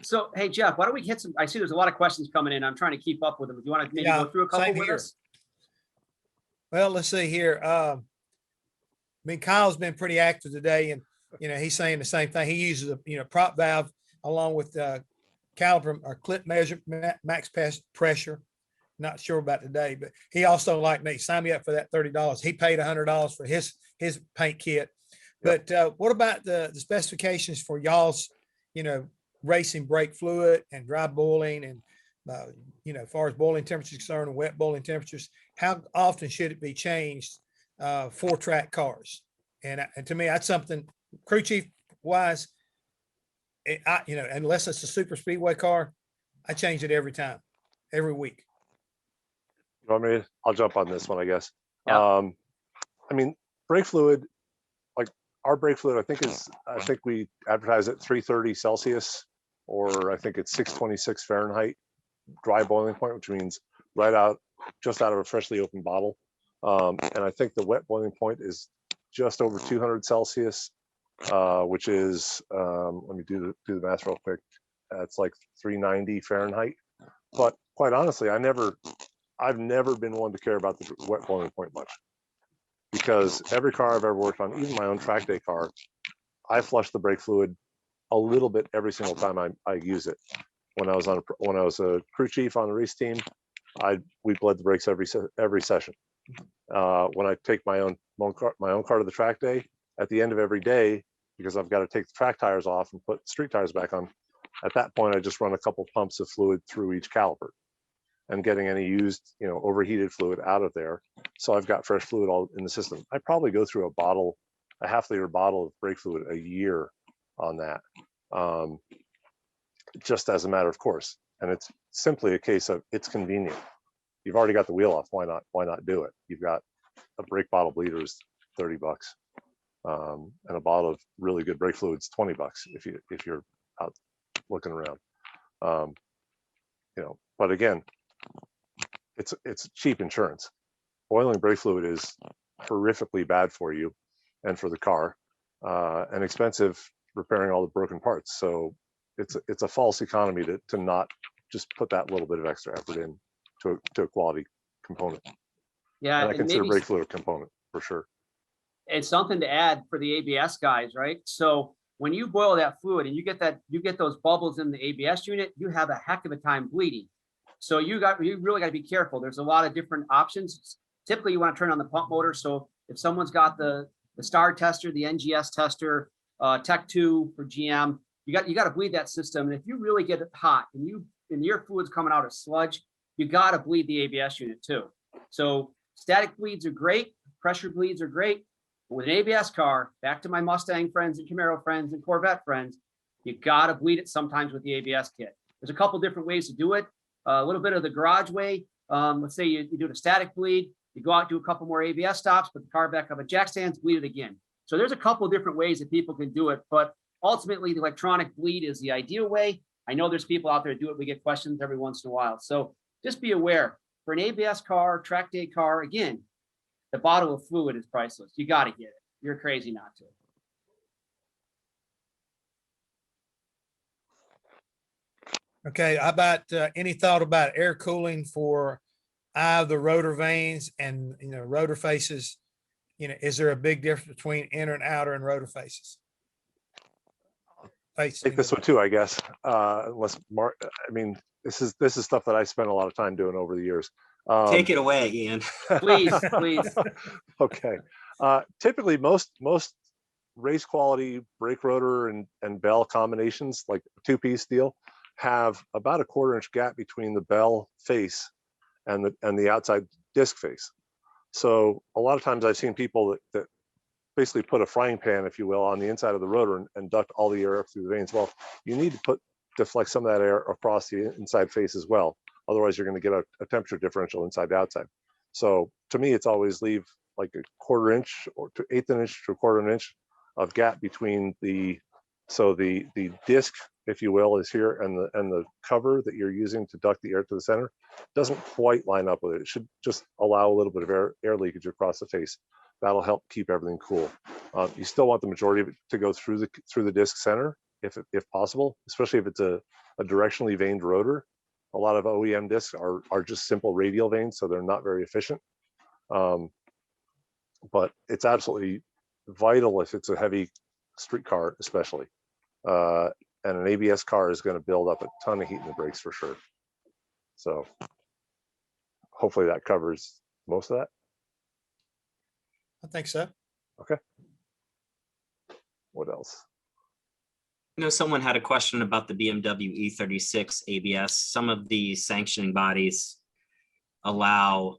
So, hey, Jeff, why don't we hit some, I see there's a lot of questions coming in. I'm trying to keep up with them. Do you want to maybe Yeah, go through a couple same with here. us? Well, let's see here. I mean, Kyle's been pretty active today, and he's saying the same thing. He uses a prop valve along with caliper or clip measure max pressure. Not sure about today, but he also, like me, signed me up for that $30. He paid $100 for his paint kit. Yep. But what about the specifications for y'all's racing brake fluid and dry boiling, and as far as boiling temperatures concerned and wet boiling temperatures, how often should it be changed for track cars? And to me, that's something crew chief wise, unless it's a super speedway car, I change it every time, every week. I'll jump on this one, I guess. Yeah. I mean, brake fluid, like our brake fluid, I think we advertise at 330 Celsius, or I think it's 626 Fahrenheit dry boiling point, which means just out of a freshly opened bottle. And I think the wet boiling point is just over 200 Celsius, which is, let me do the math real quick. It's like 390 Fahrenheit. But quite honestly, I've never been one to care about the wet boiling point much, because every car I've ever worked on, even my own track day car, I flush the brake fluid a little bit every single time I use it. When I was a crew chief on the race team, we bled the brakes every session. When I take my own car to the track day, at the end of every day, because I've got to take the track tires off and put street tires back on, at that point I just run a couple pumps of fluid through each caliper and getting any used, overheated fluid out of there. So I've got fresh fluid all in the system. I probably go through a half-liter bottle of brake fluid a year on that, just as a matter of course. And it's simply a case of it's convenient. You've already got the wheel off. Why not do it? You've got a brake bottle bleeder is $30, and a bottle of really good brake fluid is $20 if you're out looking around. But again, it's cheap insurance. Boiling brake fluid is horrifically bad for you and for the car, and expensive repairing all the broken parts. So it's a false economy to not just put that little bit of extra effort in to a quality component. Yeah, and I consider maybe brake fluid a component for sure. it's something to add for the ABS guys, right? So when you boil that fluid and you get those bubbles in the ABS unit, you have a heck of a time bleeding. So you really got to be careful. There's a lot of different options. Typically, you want to turn on the pump motor. So if someone's got the STAR tester, the NGS tester, Tech 2 for GM, you got to bleed that system. And if you really get it hot and your fluid's coming out as sludge, you got to bleed the ABS unit too. So static bleeds are great, pressure bleeds are great. But with an ABS car, back to my Mustang friends and Camaro friends and Corvette friends, you got to bleed it sometimes with the ABS kit. There's a couple different ways to do it. A little bit of the garage way. Let's say you do a static bleed, you go out, do a couple more ABS stops, put the car back up at jack stands, bleed it again. So there's a couple different ways that people can do it, but ultimately the electronic bleed is the ideal way. I know there's people out there who do it. We get questions every once in a while. So just be aware, for an ABS car, track day car, again, the bottle of fluid is priceless. You got to get it. You're crazy not to. Okay, how about any thought about air cooling for the rotor vanes and rotor faces? Is there a big difference between inner and outer and rotor faces? Take this one too, I guess. Unless Mark, I mean, this is stuff that I spent a lot of time doing over the years. Take it away, Ian. Please, please. Okay. Typically, most race quality brake rotor and bell combinations, like two-piece deal, have about a 1/4 inch gap between the bell face and the outside disc face. So a lot of times I've seen people that basically put a frying pan, if you will, on the inside of the rotor and duct all the air up through the vanes. Well, you need to deflect some of that air across the inside face as well. Otherwise, you're going to get a temperature differential inside to outside. So to me, it's always leave like a 1/4 inch or to 1/8 inch to a 1/4 inch of gap between the disc, if you will, is here, and the cover that you're using to duct the air to the center doesn't quite line up with it. It should just allow a little bit of air leakage across the face. That'll help keep everything cool. You still want the majority of it to go through the disc center if possible, especially if it's a directionally vaned rotor. A lot of OEM discs are just simple radial vanes, so they're not very efficient. But it's absolutely vital if it's a heavy street car, especially. And an ABS car is going to build up a ton of heat in the brakes for sure. So hopefully that covers most of that. I think so. Okay. What else? Someone had a question about the BMW E36 ABS. Some of the sanctioning bodies allow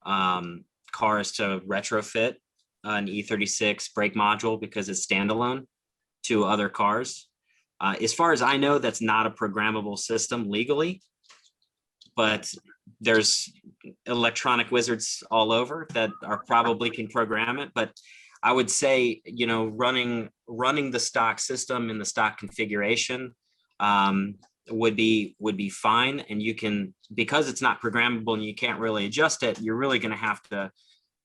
cars to retrofit an E36 brake module because it's standalone to other cars. As far as I know, that's not a programmable system legally, but there's electronic wizards all over that are probably can program it. But I would say, running the stock system in the stock configuration would be fine. And you can, because it's not programmable and you can't really adjust it, you're really going to have to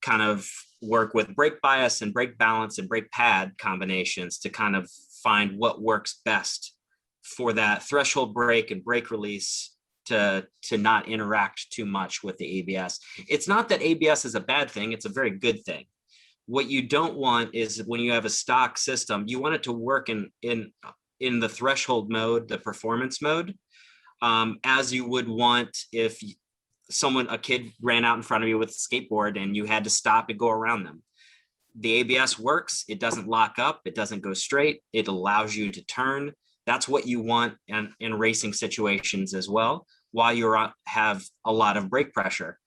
kind of work with brake bias and brake balance and brake pad combinations to kind of find what works best for that threshold brake and brake release to not interact too much with the ABS. It's not that ABS is a bad thing, it's a very good thing. What you don't want is when you have a stock system, you want it to work in the threshold mode, the performance mode, as you would want if a kid ran out in front of you with a skateboard and you had to stop and go around them. The ABS works, it doesn't lock up, it doesn't go straight, it allows you to turn. That's what you want in racing situations as well, while you have a lot of brake pressure.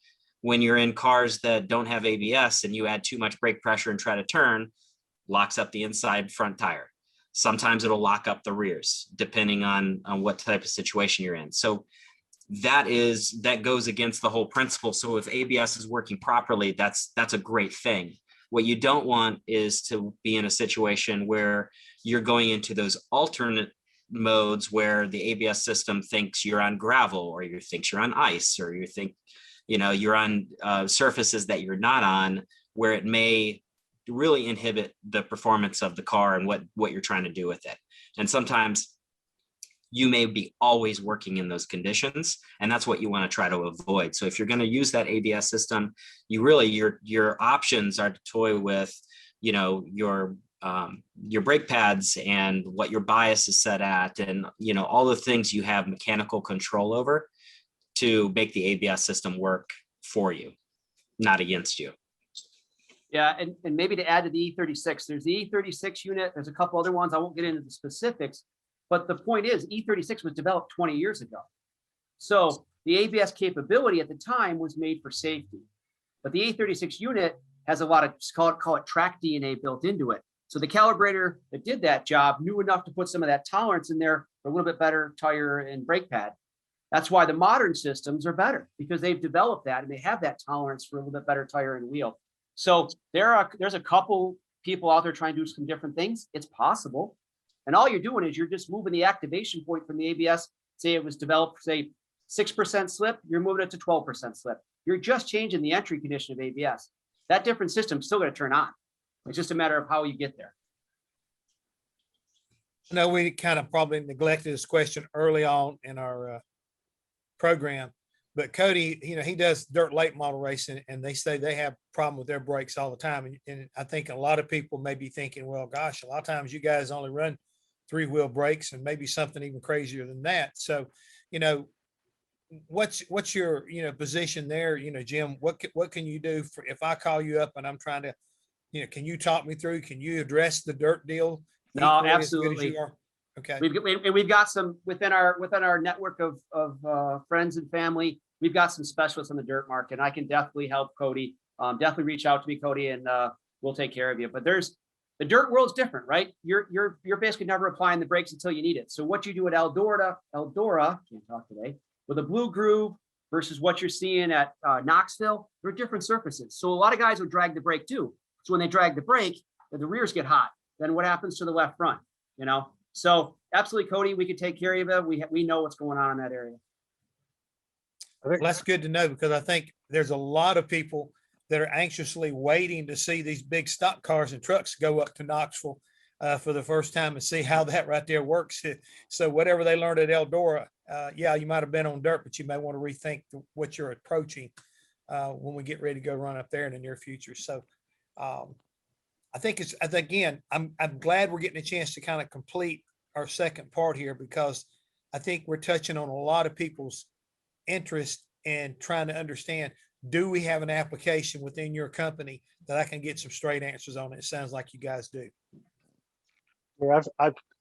When you're in cars that don't have ABS and you add too much brake pressure and try to turn, locks up the inside front tire. Sometimes it'll lock up the rears, depending on what type of situation you're in. So that goes against the whole principle. So if ABS is working properly, that's a great thing. What you don't want is to be in a situation where you're going into those alternate modes where the ABS system thinks you're on gravel, or you think you're on ice, or you think you're on surfaces that you're not on, where it may really inhibit the performance of the car and what you're trying to do with it. And sometimes you may be always working in those conditions, and that's what you want to try to avoid. So if you're going to use that ABS system, your options are to toy with your brake pads and what your bias is set at, and all the things you have mechanical control over to make the ABS system work for you, not against you. Yeah, and maybe to add to the E36, there's the E36 unit, there's a couple other ones, I won't get into the specifics, but the point is E36 was developed 20 years ago. So the ABS capability at the time was made for safety, but the E36 unit has a lot of, call it track DNA built into it. So the calibrator that did that job knew enough to put some of that tolerance in there for a little bit better tire and brake pad. That's why the modern systems are better, because they've developed that and they have that tolerance for a little bit better tire and wheel. So there's a couple people out there trying to do some different things. It's possible. And all you're doing is you're just moving the activation point from the ABS. Say it was developed, say 6% slip, you're moving it to 12% slip. You're just changing the entry condition of ABS. That different system's still going to turn on. It's just a matter of how you get there. I know we kind of probably neglected this question early on in our program, but Cody, he does dirt late model racing, and they say they have a problem with their brakes all the time. And I think a lot of people may be thinking, well, gosh, a lot of times you guys only run 3-wheel brakes, and maybe something even crazier than that. So, what's your, position there, Jim? What can you do for, if I call you up and I'm trying to, can you talk me through, can you address the dirt deal? No, absolutely. Okay. We've got some within our network of friends and family. We've got some specialists on the dirt market, and I can definitely help Cody. Definitely reach out to me, Cody, and we'll take care of you. But the dirt world's different, right? You're basically never applying the brakes until you need it. So what you do at Eldora, can't talk today, with a blue groove versus what you're seeing at Knoxville, they're different surfaces. So a lot of guys will drag the brake too. So when they drag the brake, the rears get hot. Then what happens to the left front? So absolutely, Cody, we could take care of you. We know what's going on in that area. Well, that's good to know, because I think there's a lot of people that are anxiously waiting to see these big stock cars and trucks go up to Knoxville for the first time and see how that right there works. So whatever they learned at Eldora, yeah, you might have been on dirt, but you may want to rethink what you're approaching when we get ready to go run up there in the near future. So I think again, I'm glad we're getting a chance to kind of complete our second part here, because I think we're touching on a lot of people's interest in trying to understand, do we have an application within your company that I can get some straight answers on? It sounds like you guys do. Yeah,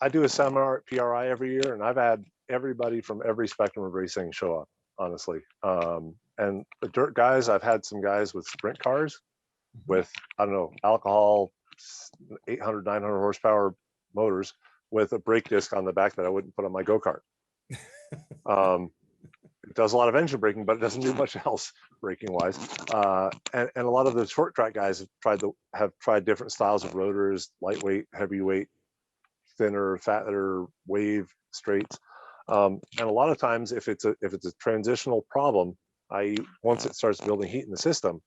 I do a seminar at PRI every year, and I've had everybody from every spectrum of racing show up, honestly. And the dirt guys, I've had some guys with sprint cars with, I don't know, alcohol, 800, 900 horsepower motors with a brake disc on the back that I wouldn't put on my go-kart. It does a lot of engine braking, but it doesn't do much else braking wise. And a lot of the short track guys have tried different styles of rotors, lightweight, heavyweight, thinner, fatter, wave, straights. And a lot of times, if it's a transitional problem, i.e., once it starts building heat in the system,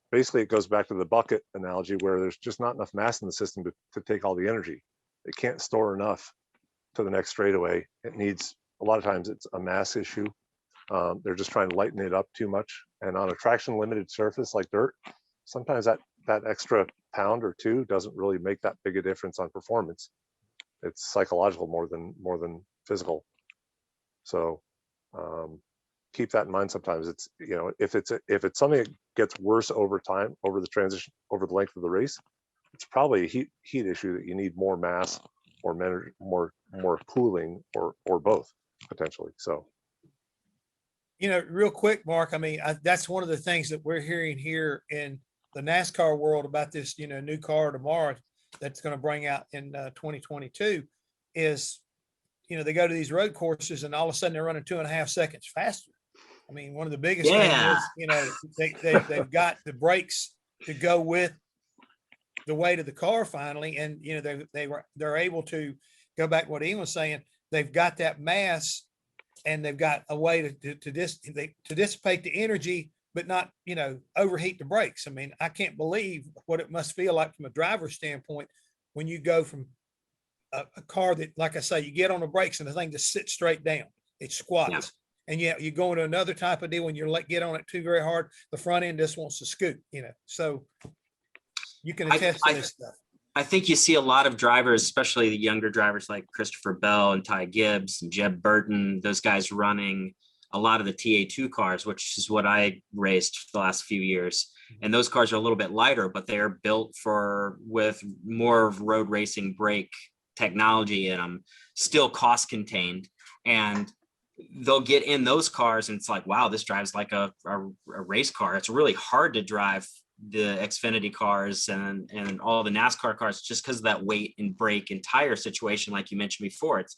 basically it goes back to the bucket analogy, where there's just not enough mass in the system to take all the energy. It can't store enough to the next straightaway. It needs, a lot of times it's a mass issue. They're just trying to lighten it up too much. And on a traction limited surface like dirt, sometimes that extra pound or two doesn't really make that big a difference on performance. It's psychological more than physical. So keep that in mind. Sometimes it's, you know, if it's something that gets worse over time, over the transition, over the length of the race, it's probably a heat issue that you need more mass or more cooling or both potentially. So, you know, real quick, Mark, I mean, that's one of the things that we're hearing here in the NASCAR world about this, you know, new car tomorrow that's going to bring out in 2022 is, you know, they go to these road courses and all of a sudden they're running 2.5 seconds faster. I mean, one of the biggest things is, you know, they've got the brakes to go with the weight of the car finally. And, you know, they're able to go back to what Ian was saying. They've got that mass and they've got a way to dissipate the energy, but not, you know, overheat the brakes. I mean, I can't believe what it must feel like from a driver's standpoint when you go from a car that, like I say, you get on the brakes and the thing just sits straight down. It squats. Yeah. And yet you go into another type of deal when you're get on it too very hard, the front end just wants to scoot, you know. So you can attest to this stuff. I think you see a lot of drivers, especially the younger drivers like Christopher Bell and Ty Gibbs and Jeb Burton, those guys running a lot of the TA2 cars, which is what I raced for the last few years. And those cars are a little bit lighter, but they're built with more road racing brake technology in them, still cost contained. And they'll get in those cars and it's like, wow, this drives like a race car. It's really hard to drive the Xfinity cars and all the NASCAR cars just because of that weight and brake and tire situation. Like you mentioned before, it's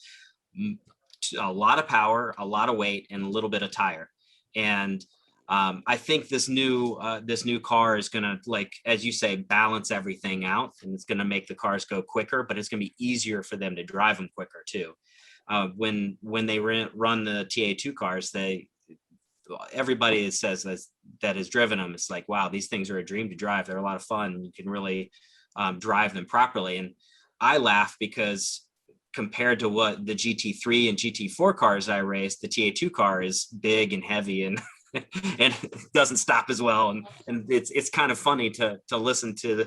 a lot of power, a lot of weight, and a little bit of tire. And I think this new car is going to, like, as you say, balance everything out, and it's going to make the cars go quicker, but it's going to be easier for them to drive them quicker too. When they run the TA2 cars, everybody says that has driven them, it's like, wow, these things are a dream to drive. They're a lot of fun. You can really drive them properly. And I laugh because compared to what the GT3 and GT4 cars I raced, the TA2 car is big and heavy and and doesn't stop as well. And it's kind of funny to listen to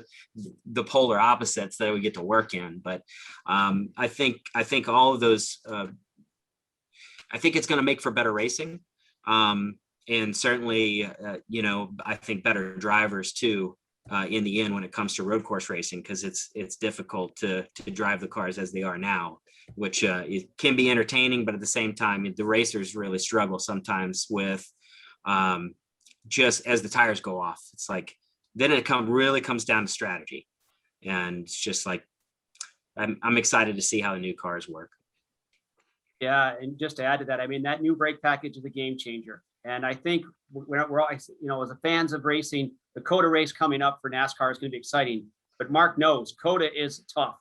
the polar opposites that we get to work in. But I think all of those, I think it's going to make for better racing. And certainly, you know, I think better drivers too, in the end when it comes to road course racing, because it's difficult to drive the cars as they are now, which it can be entertaining, but at the same time, the racers really struggle sometimes with just as the tires go off. It's like, then it really comes down to strategy. And it's just like, I'm excited to see how the new cars work. Yeah, and just to add to that, I mean, that new brake package is a game changer. And I think we're all, you know, as fans of racing, the COTA race coming up for NASCAR is going to be exciting. But Mark knows COTA is tough.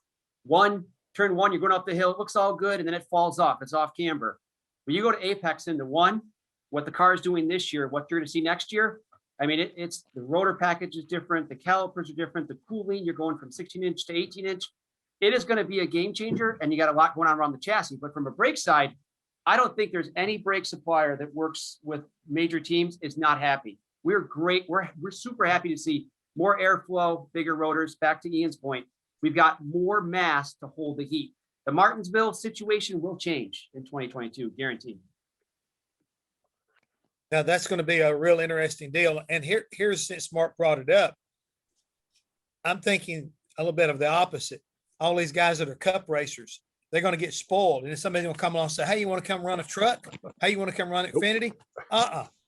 Turn one, you're going up the hill, it looks all good, and then it falls off. It's off camber. When you go to Apex into one, what the car is doing this year, what you're going to see next year, I mean, it's the rotor package is different, the calipers are different, the cooling, you're going from 16-inch to 18-inch. it is going to be a game changer, and you got a lot going on around the chassis. But from a brake side, I don't think there's any brake supplier that works with major teams is not happy. We're great. We're super happy to see more airflow, bigger rotors. Back to Ian's point, we've got more mass to hold the heat. The Martinsville situation will change in 2022, guaranteed. Now that's going to be a real interesting deal. And here's, since Mark brought it up, I'm thinking a little bit of the opposite. All these guys that are cup racers, they're going to get spoiled. And then somebody's going to come along and say, hey, you want to come run a truck? Hey, you want to come run Xfinity?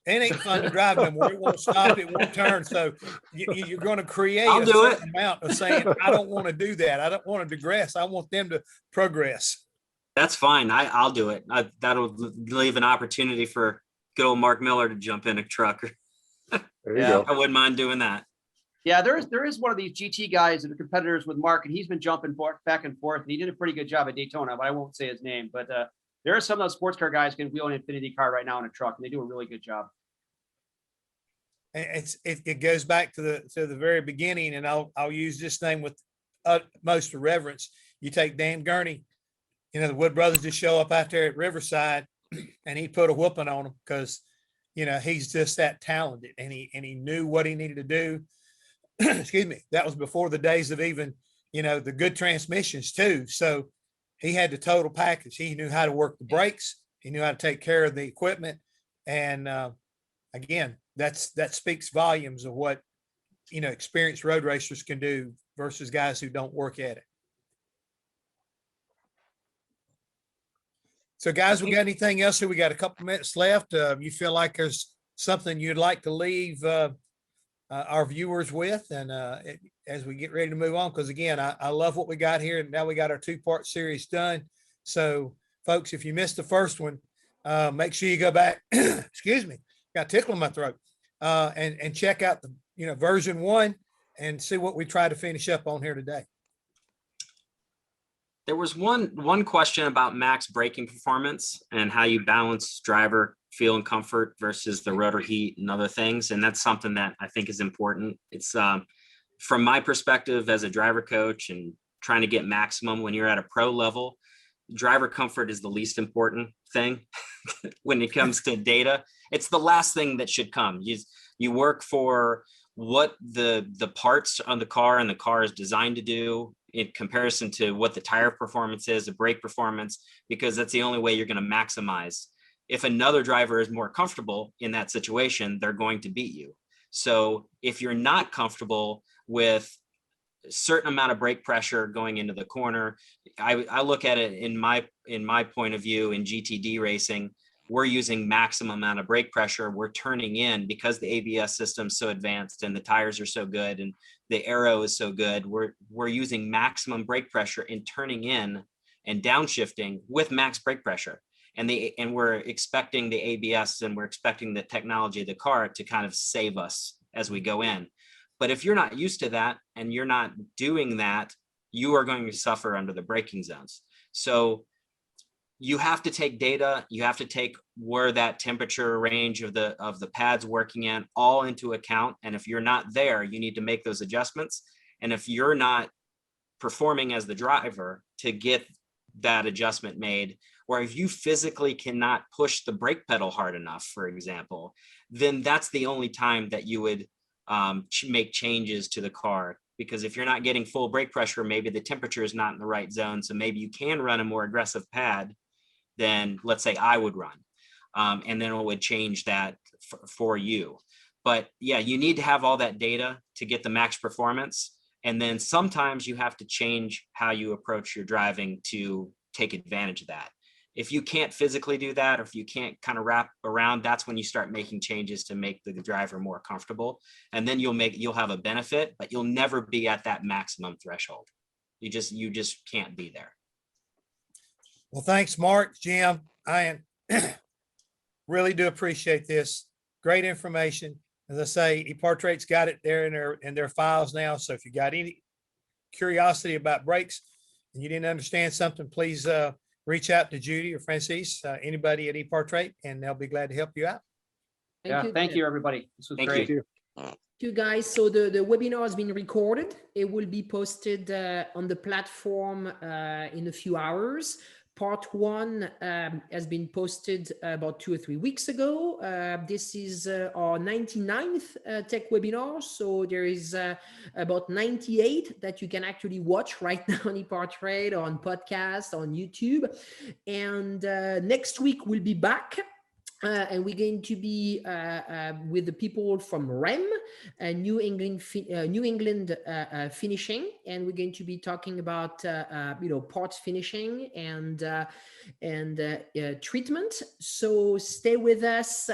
It ain't fun to drive no more. It won't stop. It won't turn. So you're going to create I'll a do it. certain amount of saying, I don't want to do that. I don't want to digress. I want them to progress. That's fine. I'll do it. That'll leave an opportunity for good old Mark Miller to jump in a truck. There you Yeah. go. I wouldn't mind doing that. Yeah, there is one of these GT guys that are competitors with Mark, and he's been jumping back and forth, and he did a pretty good job at Daytona, but I won't say his name. But there are some of those sports car guys can wheel an Infinity car right now in a truck, and they do a really good job. And it goes back to the very beginning, and I'll use this name with utmost reverence. You take Dan Gurney, you know, the Wood brothers just show up out there at Riverside, and he put a whooping on them because, you know, he's just that talented, and he knew what he needed to do. Excuse me. That was before the days of even, you know, the good transmissions too. So he had the total package. He knew how to work the brakes. He knew how to take care of the equipment. And again, that speaks volumes of what, you know, experienced road racers can do versus guys who don't work at it. So guys, we got anything else? We got a couple minutes left. You feel like there's something you'd like to leave our viewers with, and as we get ready to move on, because again, I love what we got here, and now we got our 2-part series done. So folks, if you missed the first one, make sure you go back, excuse me, got a tickle in my throat, and check out the, you know, version 1 and see what we try to finish up on here today. There was one question about max braking performance and how you balance driver feel and comfort versus the rotor heat and other things. And that's something that I think is important. It's from my perspective as a driver coach and trying to get maximum when you're at a pro level, driver comfort is the least important thing when it comes to data. It's the last thing that should come. You work for what the parts on the car and the car is designed to do in comparison to what the tire performance is, the brake performance, because that's the only way you're going to maximize. If another driver is more comfortable in that situation, they're going to beat you. So if you're not comfortable with a certain amount of brake pressure going into the corner, I look at it in my point of view in GTD racing, we're using maximum amount of brake pressure. We're turning in because the ABS system's so advanced and the tires are so good and the aero is so good. We're using maximum brake pressure in turning in and downshifting with max brake pressure. And we're expecting the ABS and we're expecting the technology of the car to kind of save us as we go in. But if you're not used to that and you're not doing that, you are going to suffer under the braking zones. So you have to take data, you have to take where that temperature range of the pads working in all into account. And if you're not there, you need to make those adjustments. And if you're not performing as the driver to get that adjustment made, or if you physically cannot push the brake pedal hard enough, for example, then that's the only time that you would make changes to the car. Because if you're not getting full brake pressure, maybe the temperature is not in the right zone. So maybe you can run a more aggressive pad than, let's say, I would run. And then it would change that for you. But yeah, you need to have all that data to get the max performance. And then sometimes you have to change how you approach your driving to take advantage of that. If you can't physically do that, or if you can't kind of wrap around, that's when you start making changes to make the driver more comfortable. And then you'll have a benefit, but you'll never be at that maximum threshold. You just can't be there. Well, thanks, Mark, Jim. I really do appreciate this. Great information. As I say, EPARTRADE's got it there in their files now. So if you got any curiosity about brakes and you didn't understand something, please reach out to Judy or Francis, anybody at EPARTRADE, and they'll be glad to help you out. Thank you, everybody. This was great. You. You guys, so the webinar has been recorded. It will be posted on the platform in a few hours. Part 1 has been posted about 2 or 3 weeks ago. This is our 99th tech webinar. So there is about 98 that you can actually watch right now on EPARTRADE, on podcast, on YouTube. And next week we'll be back. And we're going to be with the people from REM, New England finishing, and we're going to be talking about parts finishing and treatment. So stay with us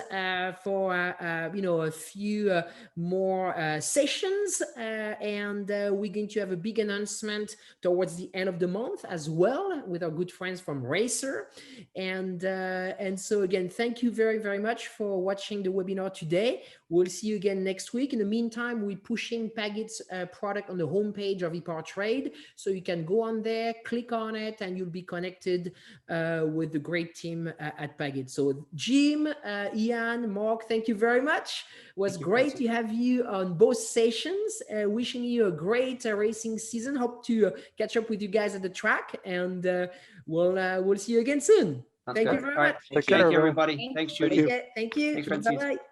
for a few more sessions, and we're going to have a big announcement towards the end of the month as well with our good friends from Racer, and so again, thank you very, very much for watching the webinar today. We'll see you again next week. In the meantime, we're pushing PAGID's product on the homepage of EPARTRADE. So you can go on there, click on it, and you'll be connected with the great team at PAGID. So Jim, Ian, Mark, thank you very much. It was great to have you on both sessions. Wishing you a great racing season. Hope to catch up with you guys at the track, and we'll see you again soon. Thank you very much. Take care, Thank you, everybody. Thanks, Judy. Thank you. Thank you. Thanks, Francis. Bye-bye.